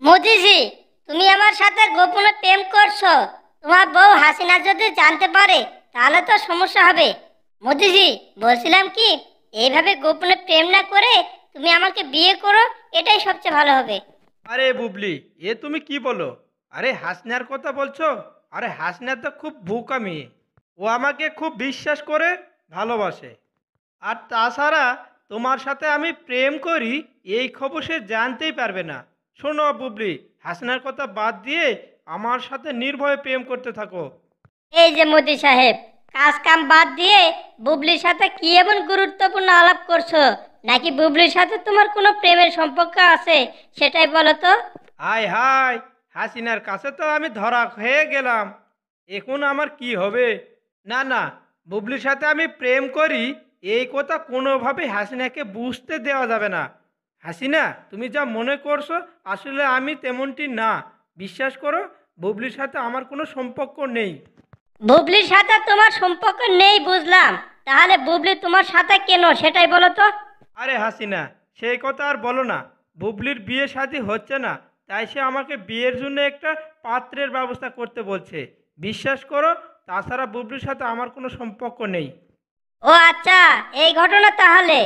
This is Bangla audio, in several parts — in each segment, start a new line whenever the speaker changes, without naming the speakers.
মোদিজি, তুমি আমার সাথে গোপনে প্রেম করছো। তোমার বউ হাসিনা যদি জানতে পারে তাহলে তো সমস্যা হবে। মোদিজি, বলছিলাম কি, এইভাবে গোপনে প্রেম না করে তুমি আমাকে বিয়ে করো, এটাই সবচেয়ে ভালো হবে।
আরে বুবলি, এ তুমি কি বলো? আরে হাসনার কথা বলছো? আরে হাসনা তো খুব বোকা মেয়ে। ও আমাকে খুব বিশ্বাস করে ভালোবাসে। আর তাছাড়া তোমার সাথে আমি প্রেম করি এই খবর সে জানতেই পারবে না। শোনো বুবলি, হাসনার কথা বাদ দিয়ে আমার সাথে নির্ভয়ে প্রেম করতে থাকো।
এই যে মোদি সাহেব, কাজ কাম বাদ দিয়ে বুবলির সাথে কি এমন গুরুত্বপূর্ণ আলাপ করছো? নাকি বুবলির সাথে তোমার কোনো প্রেমের সম্পর্ক আছে, সেটাই বলো তো।
হাই হাই, হাসিনার কাছে তো আমি ধরা হয়ে গেলাম। এখন আমার কি হবে? না না, বুবলির সাথে আমি প্রেম করি এই কথা কোনোভাবে হাসিনাকে বুঝতে দেওয়া যাবে না। হাসিনা, তুমি যা মনে করছো আসলে আমি তেমনটি না। বিশ্বাস করো, বুবলির সাথে আমার কোনো সম্পর্ক নেই।
বুবলির সাথে তোমার সম্পর্ক নেই বুঝলাম, তাহলে বুবলি তোমার সাথে কেন সেটাই বলো তো।
আরে হাসিনা, সেই কথা আর বলো না। বুবলির বিয়ে শাদী হচ্ছে না, তাই সে আমাকে বিয়ের জন্য একটা পাত্রের ব্যবস্থা করতে বলছে। বিশ্বাস করো, তাছাড়া বুবলির সাথে আমার কোনো সম্পর্ক নেই।
ও আচ্ছা, এই ঘটনা তাহলে।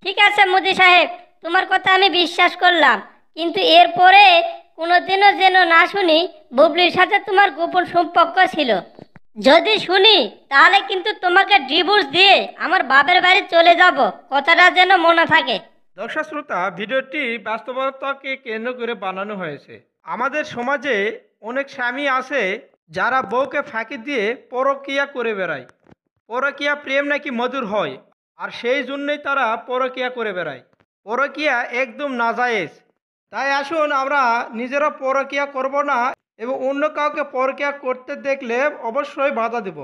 ঠিক আছে মোদি সাহেব, তোমার কথা আমি বিশ্বাস করলাম, কিন্তু এরপরে কোনোদিনও যেন না শুনি বুবলির সাথে তোমার গোপন সম্পর্ক ছিল। যদি শুনি তাহলে কিন্তু তোমাকে ডিভোর্স দিয়ে আমার বাপের বাড়ি চলে যাব, কথাটা যেন মনে থাকে।
দর্শক শ্রোতা, ভিডিওটি বাস্তবতাকে কেন্দ্র করে বানানো হয়েছে। আমাদের সমাজে অনেক স্বামী আছে যারা বউকে ফাঁকি দিয়ে পরকীয়া করে বেড়ায়। পরকীয়া প্রেম নাকি মধুর হয়, আর সেই জন্যই তারা পরকীয়া করে বেড়ায়। পরকীয়া একদম নাজায়েজ। তাই আসুন আমরা নিজেরা পরকীয়া করব না, এবং অন্য কাউকে পরকীয়া করতে দেখলে অবশ্যই বাধা দেব।